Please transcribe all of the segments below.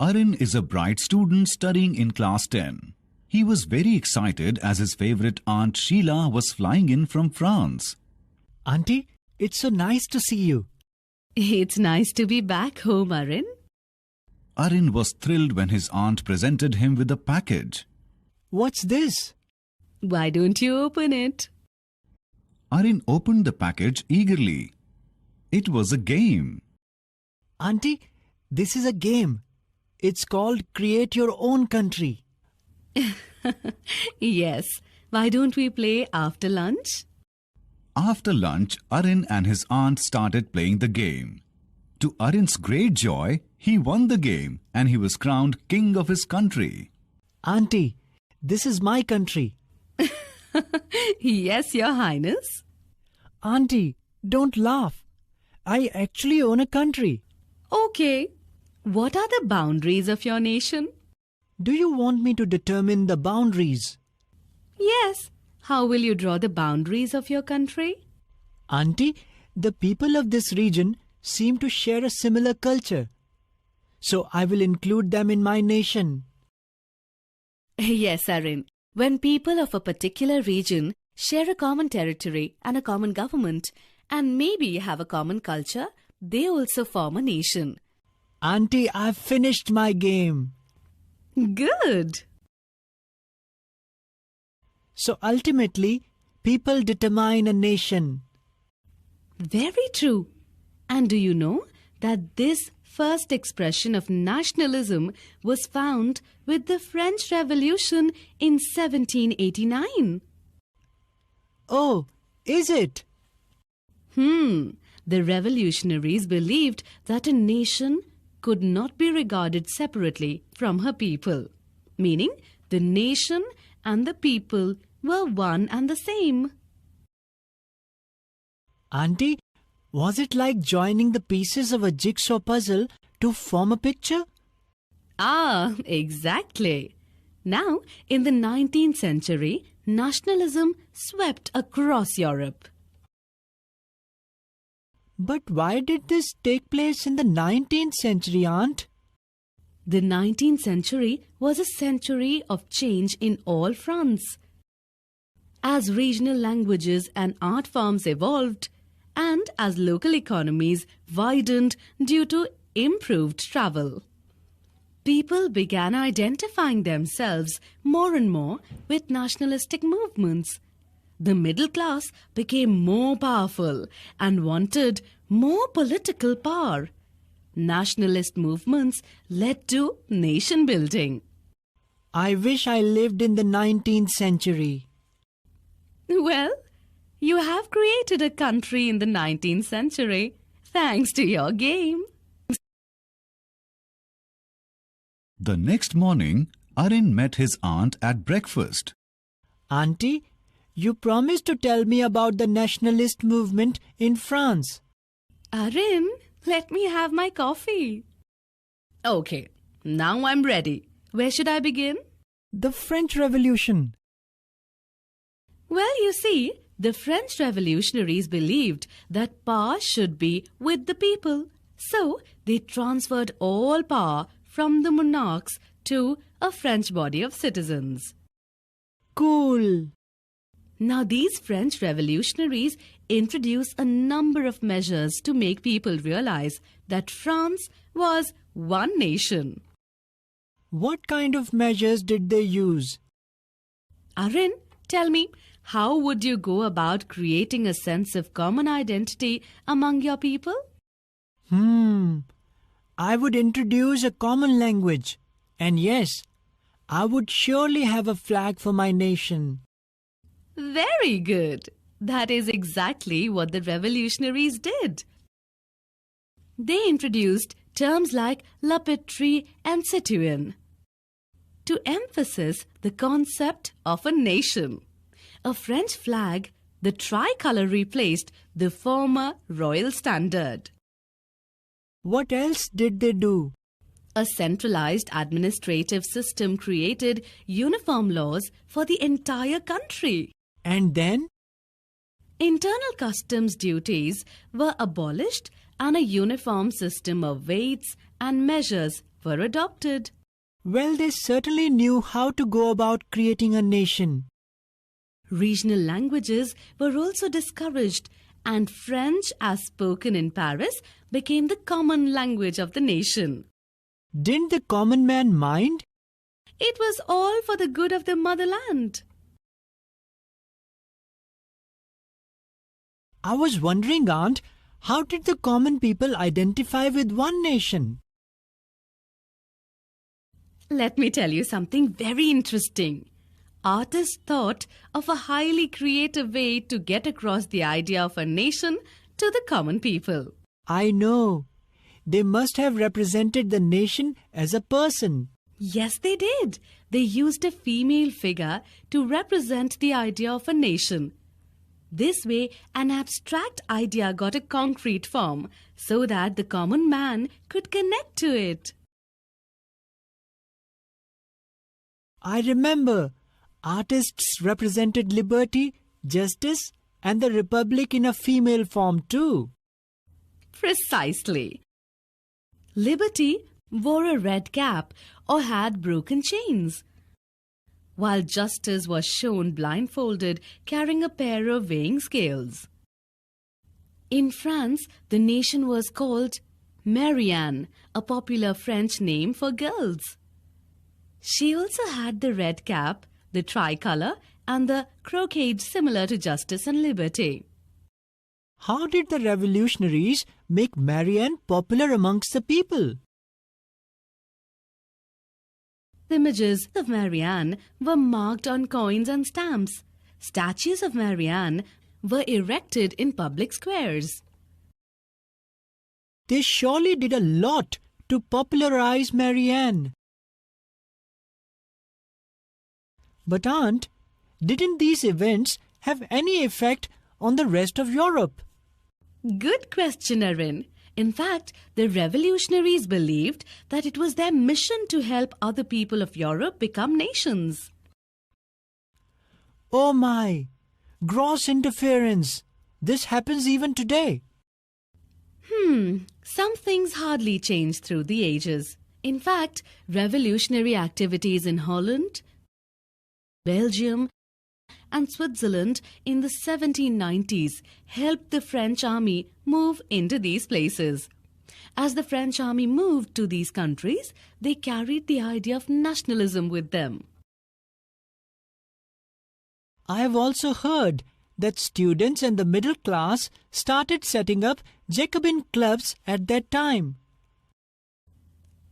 Arun is a bright student studying in class 10. He was very excited as his favorite aunt Sheila was flying in from France. Auntie, it's so nice to see you. It's nice to be back home, Arun. Arun was thrilled when his aunt presented him with a package. What's this? Why don't you open it? Arun opened the package eagerly. It was a game. Auntie, this is a game. It's called Create Your Own Country. Yes. Why don't we play after lunch? After lunch, Arun and his aunt started playing the game. To Arun's great joy, he won the game and he was crowned king of his country. Auntie, this is my country. Yes, Your Highness. Auntie, don't laugh. I actually own a country. Okay. What are the boundaries of your nation? Do you want me to determine the boundaries? Yes. How will you draw the boundaries of your country? Auntie, the people of this region seem to share a similar culture. So I will include them in my nation. Yes, Arun. When people of a particular region share a common territory and a common government, and maybe have a common culture, they also form a nation. Auntie, I've finished my game. Good. So ultimately, people determine a nation. Very true. And do you know that this first expression of nationalism was found with the French Revolution in 1789? Oh, is it? The revolutionaries believed that a nation could not be regarded separately from her people, meaning the nation and the people were one and the same. Auntie, was it like joining the pieces of a jigsaw puzzle to form a picture? Ah, exactly. Now, in the 19th century, nationalism swept across Europe. But why did this take place in the 19th century, Aunt? The 19th century was a century of change in all fronts. As regional languages and art forms evolved, and as local economies widened due to improved travel, people began identifying themselves more and more with nationalistic movements. The middle class became more powerful and wanted more political power. Nationalist movements led to nation building. I wish I lived in the 19th century. Well, you have created a country in the 19th century thanks to your game. The next morning, Arun met his aunt at breakfast. Auntie, you promised to tell me about the nationalist movement in France. Arun, let me have my coffee. Okay, now I'm ready. Where should I begin? The French Revolution. Well, you see, the French revolutionaries believed that power should be with the people. So, they transferred all power from the monarchs to a French body of citizens. Cool. Now, these French revolutionaries introduced a number of measures to make people realize that France was one nation. What kind of measures did they use? Arun, tell me, how would you go about creating a sense of common identity among your people? I would introduce a common language. And yes, I would surely have a flag for my nation. Very good. That is exactly what the revolutionaries did. They introduced terms like la patrie and citoyen to emphasize the concept of a nation. A French flag, the tricolour, replaced the former royal standard. What else did they do? A centralized administrative system created uniform laws for the entire country. And then? Internal customs duties were abolished and a uniform system of weights and measures were adopted. Well, they certainly knew how to go about creating a nation. Regional languages were also discouraged, and French, as spoken in Paris, became the common language of the nation. Didn't the common man mind? It was all for the good of the motherland. I was wondering, Aunt, how did the common people identify with one nation? Let me tell you something very interesting. Artists thought of a highly creative way to get across the idea of a nation to the common people. I know. They must have represented the nation as a person. Yes, they did. They used a female figure to represent the idea of a nation. This way, an abstract idea got a concrete form so that the common man could connect to it. I remember artists represented liberty, justice, and the republic in a female form too. Precisely. Liberty wore a red cap or had broken chains, while justice was shown blindfolded carrying a pair of weighing scales. In France, the nation was called Marianne, a popular French name for girls. She also had the red cap, the tricolour, and the croquet similar to justice and liberty. How did the revolutionaries make Marianne popular amongst the people? The images of Marianne were marked on coins and stamps. Statues of Marianne were erected in public squares. They surely did a lot to popularize Marianne. But Aunt, didn't these events have any effect on the rest of Europe? Good question, Arun. In fact, the revolutionaries believed that it was their mission to help other people of Europe become nations. Oh my! Gross interference! This happens even today. Some things hardly change through the ages. In fact, revolutionary activities in Holland, Belgium, and Switzerland in the 1790s helped the French army move into these places. As the French army moved to these countries, they carried the idea of nationalism with them. I have also heard that students and the middle class started setting up Jacobin clubs at that time.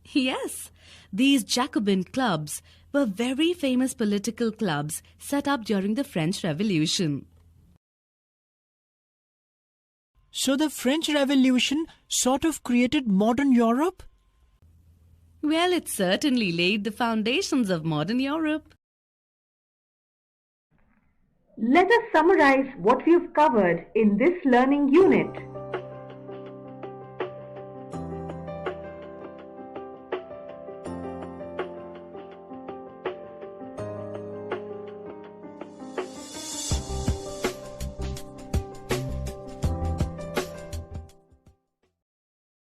Yes, these Jacobin clubs were very famous political clubs set up during the French Revolution. So the French Revolution sort of created modern Europe? Well, it certainly laid the foundations of modern Europe. Let us summarize what we've covered in this learning unit.